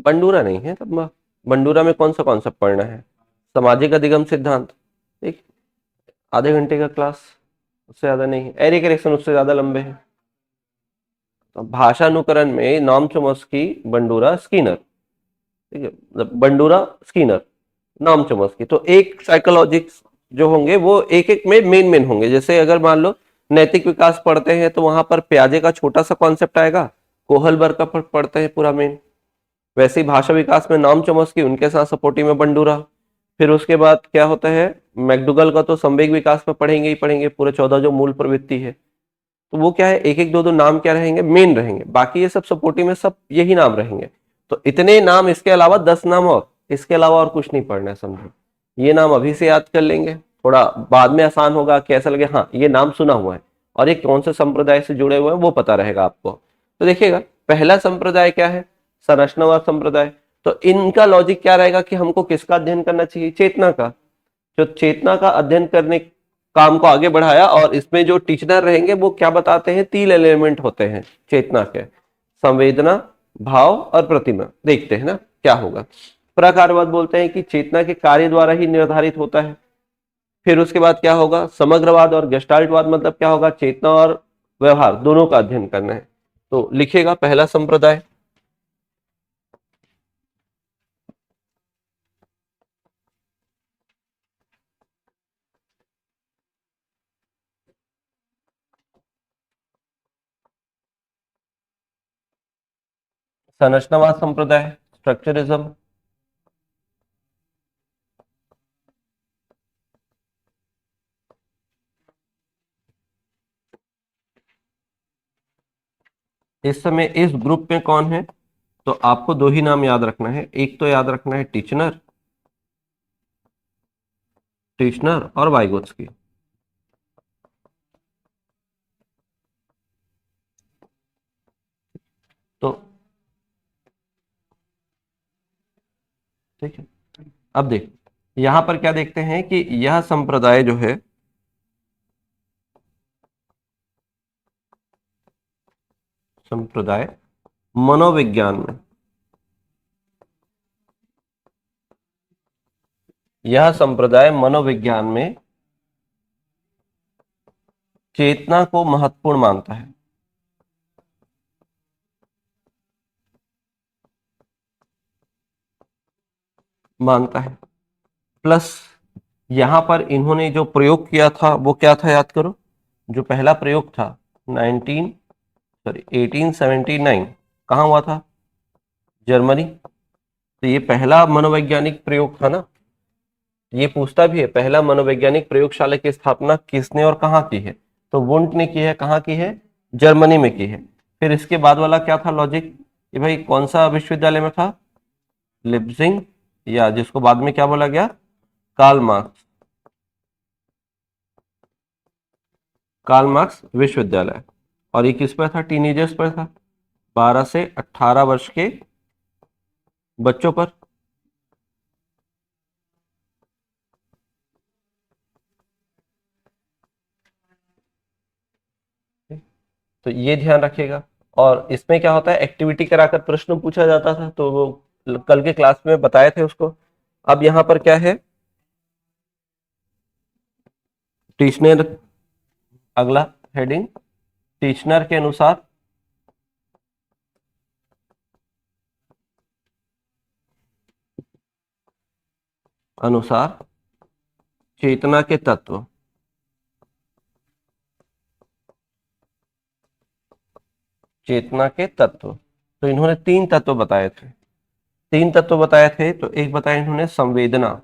बंडूरा नहीं है तब, बंडूरा में कौन सा कॉन्सेप्ट पढ़ना है? सामाजिक अधिगम सिद्धांत, एक आधे घंटे का क्लास, उससे ज्यादा नहीं है। एरिक एरिक्सन उससे ज्यादा लंबे हैं। तो भाषानुकरण में नॉम चोम्स्की, बंडूरा, स्किनर, ठीक है, मतलब बंडूरा, स्किनर, नॉम चोम्स्की। तो एक साइकोलॉजिस्ट जो होंगे वो एक एक में मेन मेन होंगे। जैसे अगर मान लो नैतिक विकास पढ़ते हैं तो वहां पर प्याजे का छोटा सा कॉन्सेप्ट आएगा, कोहलबर्ग का पढ़ते हैं पूरा मेन। वैसे ही भाषा विकास में नॉम चोम्स्की, उनके साथ सपोर्टिव में बंडूरा। फिर उसके बाद क्या होता है, मैकडुगल का तो संवेग विकास में पढ़ेंगे ही पढ़ेंगे, पूरे 14 जो मूल प्रवृत्ति है। तो वो क्या है, एक एक दो दो नाम क्या रहेंगे, मेन रहेंगे, बाकी ये सब सपोर्टिव में सब यही नाम रहेंगे। तो इतने नाम, इसके अलावा 10 नाम और, इसके अलावा और कुछ नहीं पढ़ना है, समझो। ये नाम अभी से याद कर लेंगे, थोड़ा बाद में आसान होगा कि ऐसा लगे हाँ ये नाम सुना हुआ है, और ये कौन से संप्रदाय से जुड़े हुए हैं वो पता रहेगा आपको। तो देखिएगा, पहला संप्रदाय क्या है, संरचनावाद संप्रदाय। तो इनका लॉजिक क्या रहेगा कि हमको किसका अध्ययन करना चाहिए, चेतना का। जो चेतना का अध्ययन करने काम को आगे बढ़ाया, और इसमें जो टीचर रहेंगे वो क्या बताते हैं, 3 एलिमेंट होते हैं चेतना के, संवेदना, भाव और प्रतिमा। देखते हैं ना क्या होगा। प्रकारवाद बोलते हैं कि चेतना के कार्य द्वारा ही निर्धारित होता है। फिर उसके बाद क्या होगा, समग्रवाद और गेस्टाल्टवाद, मतलब क्या होगा, चेतना और व्यवहार दोनों का अध्ययन करना है। तो लिखेगा पहला संप्रदाय, संरचनावाद संप्रदाय, स्ट्रक्चरिज्म। इस समय इस ग्रुप में कौन है, तो आपको 2 ही नाम याद रखना है। एक तो याद रखना है टीचनर, टीचनर और वाइगोत्स्की। तो ठीक है, अब देख, यहां पर क्या देखते हैं कि यह संप्रदाय जो है, संप्रदाय मनोविज्ञान में, यह संप्रदाय मनोविज्ञान में चेतना को महत्वपूर्ण मानता है। मानता है। प्लस यहां पर इन्होंने जो प्रयोग किया था वो क्या था, याद करो। जो पहला प्रयोग था 1879 कहाँ हुआ था, जर्मनी। तो ये पहला मनोवैज्ञानिक प्रयोग था ना। ये पूछता भी है पहला मनोवैज्ञानिक प्रयोगशाला की स्थापना किसने और कहाँ की है, तो वुंट ने की है। कहाँ की है, जर्मनी में की है। फिर इसके बाद वाला क्या था लॉजिक, कि भाई कौन सा विश्वविद्यालय में था, लिप्जिंग, या जिसको बाद में क्या बोला गया, कार्ल मार्क्स, कार्ल मार्क्स विश्वविद्यालय। और ये किस पर था, टीनेजर्स पर था, 12 से 18 वर्ष के बच्चों पर। तो ये ध्यान रखिएगा। और इसमें क्या होता है, एक्टिविटी कराकर प्रश्न पूछा जाता था, तो वो कल के क्लास में बताए थे उसको। अब यहाँ पर क्या है, टीचनर, अगला हेडिंग, टीचनर के अनुसार अनुसार चेतना के तत्व, चेतना के तत्व। तो इन्होंने तीन तत्व बताए थे, तीन तत्व बताए थे। तो एक बताया इन्होंने संवेदना,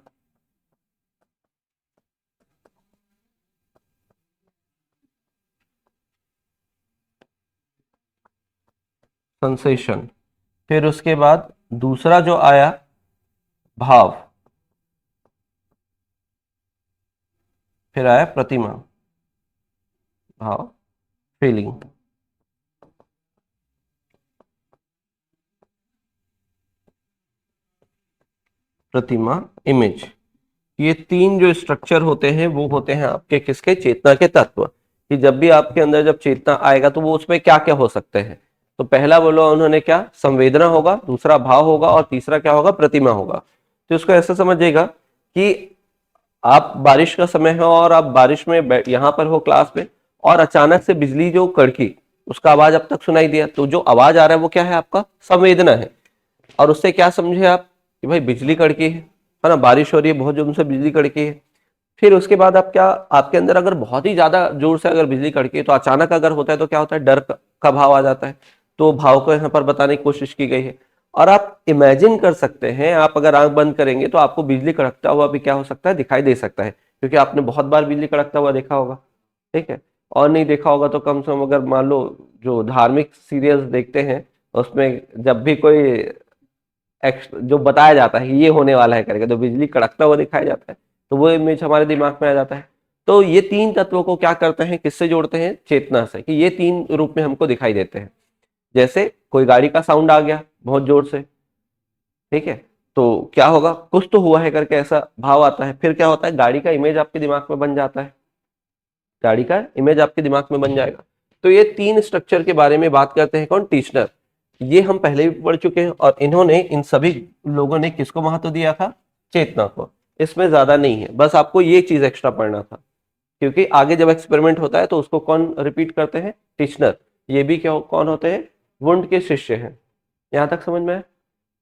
सेंसेशन। फिर उसके बाद दूसरा जो आया, भाव। फिर आया प्रतिमा, भाव, फीलिंग। प्रतिमा, इमेज। ये तीन जो स्ट्रक्चर होते हैं वो होते हैं आपके किसके, चेतना के तत्व। कि जब भी आपके अंदर जब चेतना आएगा तो वो उसमें क्या क्या हो सकते हैं। तो पहला बोलो उन्होंने क्या, संवेदना होगा, दूसरा भाव होगा, और तीसरा क्या होगा, प्रतिमा होगा। तो इसको ऐसे समझिएगा कि आप बारिश का समय है और आप बारिश में यहाँ पर हो क्लास में, और अचानक से बिजली जो कड़की, उसका आवाज अब तक सुनाई दिया, तो जो आवाज आ रहा है वो क्या है, आपका संवेदना है। और उससे क्या समझे आप, कि भाई बिजली कड़की है ना, बारिश हो रही है बहुत जोर से, बिजली कड़की है। फिर उसके बाद आप क्या, आपके अंदर अगर बहुत ही ज्यादा जोर से अगर बिजली कड़की है, तो अचानक अगर होता है तो क्या होता है, डर का भाव आ जाता है। तो भाव को यहाँ पर बताने की कोशिश की गई है। और आप इमेजिन कर सकते हैं, आप अगर आंख बंद करेंगे तो आपको बिजली कड़कता हुआ भी क्या हो सकता है, दिखाई दे सकता है, क्योंकि आपने बहुत बार बिजली कड़कता हुआ देखा होगा। ठीक है। और नहीं देखा होगा तो कम से कम अगर मान लो जो धार्मिक सीरियल्स देखते हैं, उसमें जब भी कोई जो बताया जाता है ये होने वाला है करके, तो बिजली कड़कता हुआ दिखाया जाता है, तो वो इमेज हमारे दिमाग में आ जाता है। तो ये तीन तत्वों को क्या करते हैं, किससे जोड़ते हैं, चेतना से, कि ये तीन रूप में हमको दिखाई देते हैं। जैसे कोई गाड़ी का साउंड आ गया बहुत जोर से, ठीक है, तो क्या होगा, कुछ तो हुआ है करके ऐसा भाव आता है। फिर क्या होता है, गाड़ी का इमेज आपके दिमाग में बन जाता है, गाड़ी का इमेज आपके दिमाग में बन जाएगा। तो ये तीन स्ट्रक्चर के बारे में बात करते हैं कौन, टीचनर। ये हम पहले भी पढ़ चुके हैं, और इन्होंने इन सभी लोगों ने किसको महत्व दिया था, चेतना को। इसमें ज्यादा नहीं है, बस आपको ये चीज एक्स्ट्रा पढ़ना था, क्योंकि आगे जब एक्सपेरिमेंट होता है तो उसको कौन रिपीट करते हैं, टीचनर। ये भी क्या कौन होते हैं, वुंड के शिष्य हैं। यहां तक समझ में है।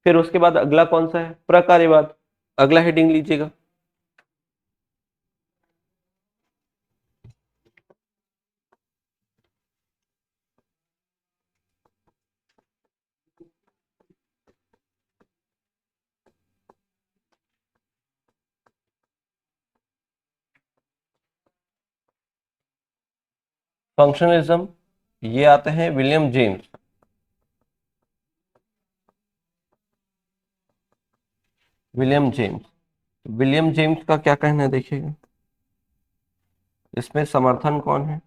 फिर उसके बाद अगला कौन सा है, प्रकार्यवाद। अगला हेडिंग लीजिएगा। फंक्शनलिज्म, ये आते हैं William James. William James, William James का क्या कहना है देखिएगा। इसमें समर्थन कौन है,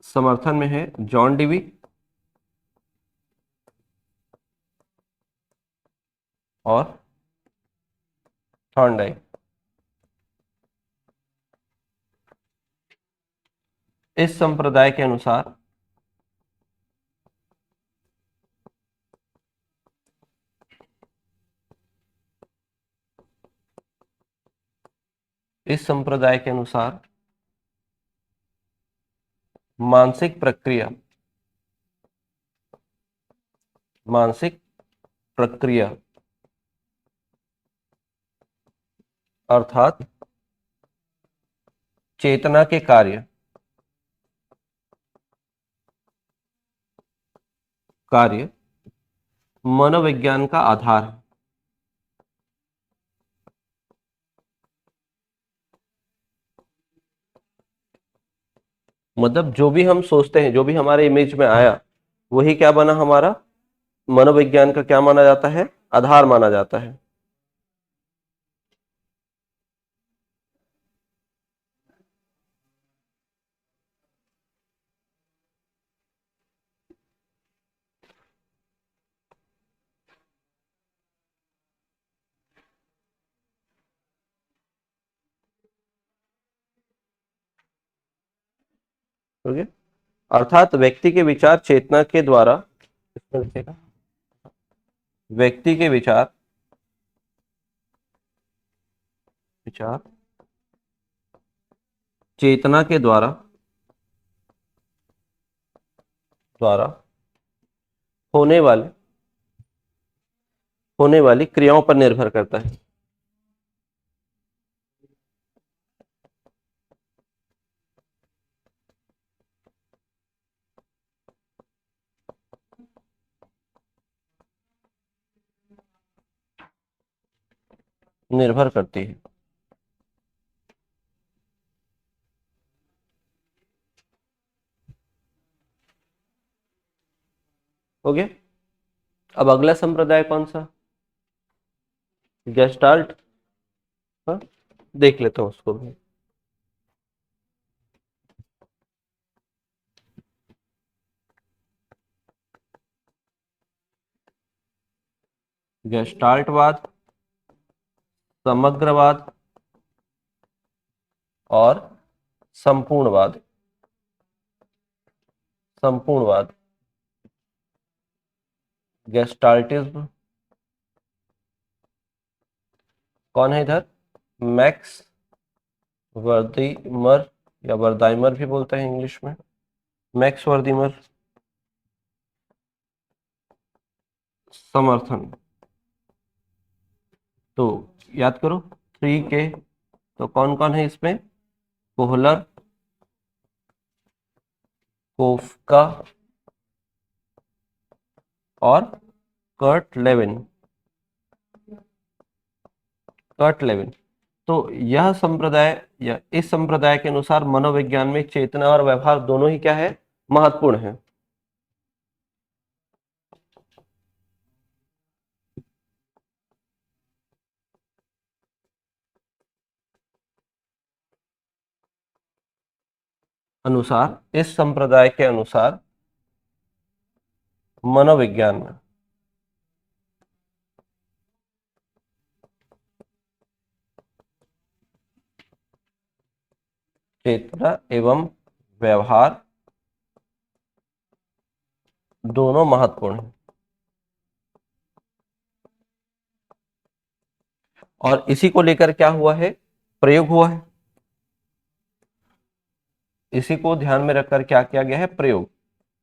समर्थन में है जॉन डीवी और थॉर्नडाइक। इस संप्रदाय के अनुसार इस संप्रदाय के अनुसार मानसिक प्रक्रिया, मानसिक प्रक्रिया अर्थात चेतना के कार्य मनोविज्ञान का आधार है। मतलब जो भी हम सोचते हैं, जो भी हमारे इमेज में आया, वही क्या बना, हमारा मनोविज्ञान का क्या माना जाता है, आधार माना जाता है। ओके, अर्थात व्यक्ति के विचार चेतना के द्वारा, इसमें लिखेगा व्यक्ति के विचार चेतना के द्वारा होने वाली क्रियाओं पर निर्भर करता है। निर्भर करती है। हो गया। अब अगला संप्रदाय कौन सा, गेस्टाल्ट। हाँ, देख लेते हैं उसको भी। गेस्टाल्टवाद, समग्रवाद और संपूर्णवाद। गेस्टाल्टिज्म कौन है इधर, मैक्स वर्दीमर या वर्दाइमर भी बोलते हैं इंग्लिश में, मैक्स वर्दीमर। समर्थन, तो याद करो 3K, तो कौन कौन है इसमें, कोहलर, कोफ्का और कर्ट लेविन। तो यह संप्रदाय या इस संप्रदाय के अनुसार मनोविज्ञान में चेतना और व्यवहार दोनों ही क्या है, महत्वपूर्ण है। इस संप्रदाय के अनुसार मनोविज्ञान में चेतना एवं व्यवहार दोनों महत्वपूर्ण हैं। और इसी को लेकर क्या हुआ है, प्रयोग हुआ है। इसी को ध्यान में रखकर क्या किया गया है, प्रयोग।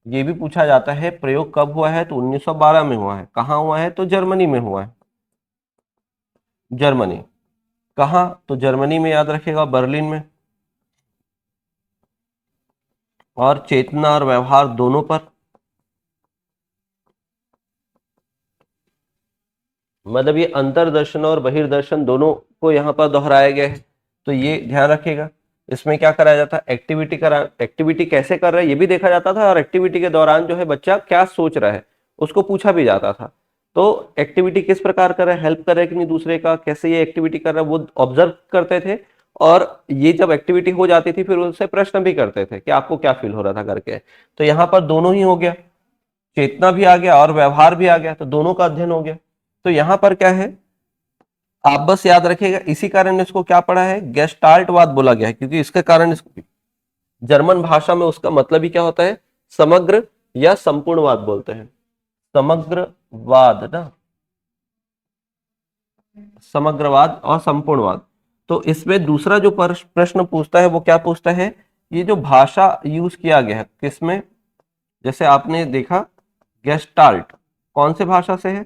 ये भी पूछा जाता है प्रयोग कब हुआ है, तो 1912 में हुआ है। कहाँ हुआ है, तो जर्मनी में हुआ है। जर्मनी कहाँ, तो जर्मनी में याद रखेगा, बर्लिन में। और चेतना और व्यवहार दोनों पर, मतलब ये अंतर्दर्शन और बहिर्दर्शन दोनों को यहाँ पर दोहराया गया है। तो ये ध्यान रखिएगा। इसमें क्या कराया जाता है, एक्टिविटी कैसे कर रहा है ये भी देखा जाता था, और एक्टिविटी के दौरान जो है बच्चा क्या सोच रहा है उसको पूछा भी जाता था। तो एक्टिविटी किस प्रकार कर रहा है, हेल्प कर रहा है कि नहीं दूसरे का, कैसे ये एक्टिविटी कर रहा है, वो ऑब्जर्व करते थे। और ये जब एक्टिविटी हो जाती थी फिर उनसे प्रश्न भी करते थे कि आपको क्या फील हो रहा था करके। तो यहाँ पर दोनों ही हो गया, चेतना भी आ गया और व्यवहार भी आ गया, तो दोनों का अध्ययन हो गया। तो यहाँ पर क्या है, आप बस याद रखिएगा, इसी कारण इसको क्या पढ़ा है, गेस्टाल्टवाद बोला गया है, क्योंकि इसके कारण जर्मन भाषा में उसका मतलब ही क्या होता है, समग्र या संपूर्णवाद बोलते हैं। समग्रवाद ना, समग्रवाद और संपूर्णवाद। तो इसमें दूसरा जो प्रश्न पूछता है वो क्या पूछता है, ये जो भाषा यूज किया गया है किसमें, जैसे आपने देखा गेस्टाल्ट, कौन से भाषा से है?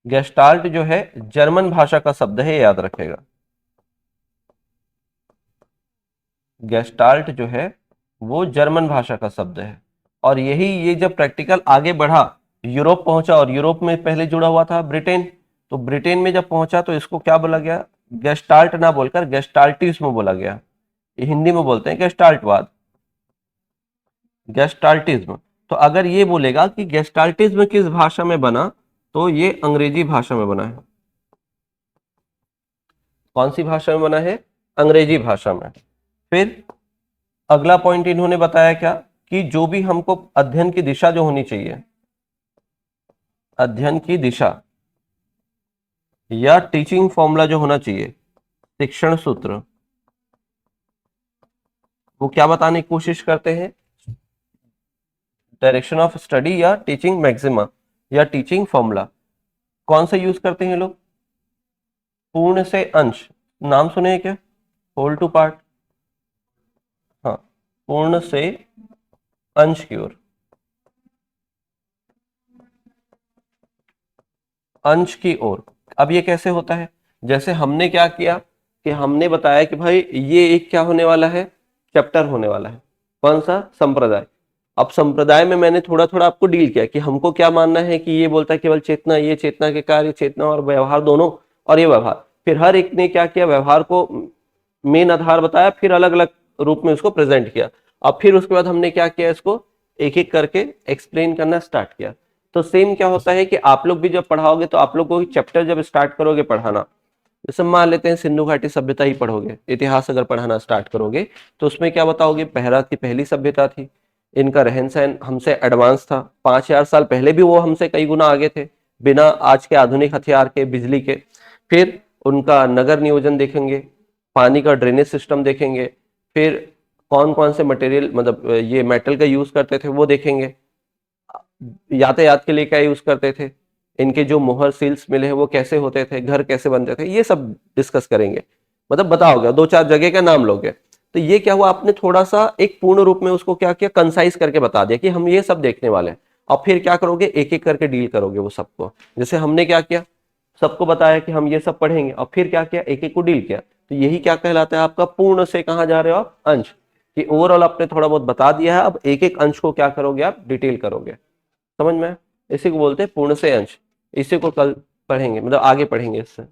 गेस्टाल्ट जो है जर्मन भाषा का शब्द है, याद रखेगा। गेस्टाल्ट जो है वो जर्मन भाषा का शब्द है, और यही ये जब प्रैक्टिकल आगे बढ़ा, यूरोप पहुंचा, और यूरोप में पहले जुड़ा हुआ था ब्रिटेन, तो ब्रिटेन में जब पहुंचा तो इसको क्या बोला गया? गेस्टाल्ट ना बोलकर गेस्टाल्टिज्म बोला गया। ये हिंदी में बोलते हैं गेस्टाल्टवाद, गेस्टाल्टिज्म। तो अगर ये बोलेगा कि गेस्टाल्टिज्म किस भाषा में बना, तो ये अंग्रेजी भाषा में बना है। कौन सी भाषा में बना है? अंग्रेजी भाषा में। फिर अगला पॉइंट इन्होंने बताया क्या, कि जो भी हमको अध्ययन की दिशा जो होनी चाहिए, अध्ययन की दिशा या टीचिंग फॉर्मूला जो होना चाहिए, शिक्षण सूत्र, वो क्या बताने की कोशिश करते हैं? डायरेक्शन ऑफ स्टडी या टीचिंग मैक्सिमा या टीचिंग फॉर्मूला। कौन सा यूज करते हैं लोग? पूर्ण से अंश, नाम सुने हैं क्या? होल टू पार्ट, हाँ, पूर्ण से अंश की ओर, अंश की ओर। अब ये कैसे होता है? जैसे हमने क्या किया कि हमने बताया कि भाई ये एक क्या होने वाला है? चैप्टर होने वाला है। कौन सा? संप्रदाय। अब संप्रदाय में मैंने थोड़ा थोड़ा आपको डील किया कि हमको क्या मानना है, कि ये बोलता है केवल चेतना, ये चेतना के कार्य, चेतना और व्यवहार दोनों, और ये व्यवहार। फिर हर एक ने क्या किया? व्यवहार को मेन आधार बताया, फिर अलग अलग रूप में उसको प्रेजेंट किया। अब फिर उसके बाद हमने क्या किया? इसको एक एक करके एक्सप्लेन करना स्टार्ट किया। तो सेम क्या होता है कि आप लोग भी जब पढ़ाओगे तो आप लोग को चैप्टर जब स्टार्ट करोगे पढ़ाना, जैसे मान लेते हैं सिंधु घाटी सभ्यता ही पढ़ोगे, इतिहास अगर पढ़ाना स्टार्ट करोगे तो उसमें क्या बताओगे? भारत की पहली सभ्यता थी, इनका रहन सहन हमसे एडवांस था, 5000 साल पहले भी वो हमसे कई गुना आगे थे, बिना आज के आधुनिक हथियार के, बिजली के। फिर उनका नगर नियोजन देखेंगे, पानी का ड्रेनेज सिस्टम देखेंगे, फिर कौन कौन से मटेरियल, मतलब ये मेटल का यूज करते थे वो देखेंगे, यातायात के लिए क्या यूज करते थे, इनके जो मोहर सील्स मिले हैं वो कैसे होते थे, घर कैसे बनते थे, ये सब डिस्कस करेंगे। मतलब बताओगे, दो चार जगह का नाम लोगे, तो ये क्या हुआ? आपने थोड़ा सा एक पूर्ण रूप में उसको क्या किया? कंसाइज करके बता दिया कि हम ये सब देखने वाले हैं। और फिर क्या करोगे? एक एक करके डील करोगे वो सबको। जैसे हमने क्या किया? सबको बताया कि हम ये सब पढ़ेंगे, और फिर क्या किया? एक एक को डील किया। तो यही क्या कहलाता है आपका? पूर्ण से कहाँ जा रहे हो आप? अंश। कि ओवरऑल आपने थोड़ा बहुत बता दिया है, अब एक एक अंश को क्या करोगे? आप डिटेल करोगे। समझ में? इसी को बोलते हैं पूर्ण से अंश। इसी को कल पढ़ेंगे, मतलब आगे पढ़ेंगे इससे।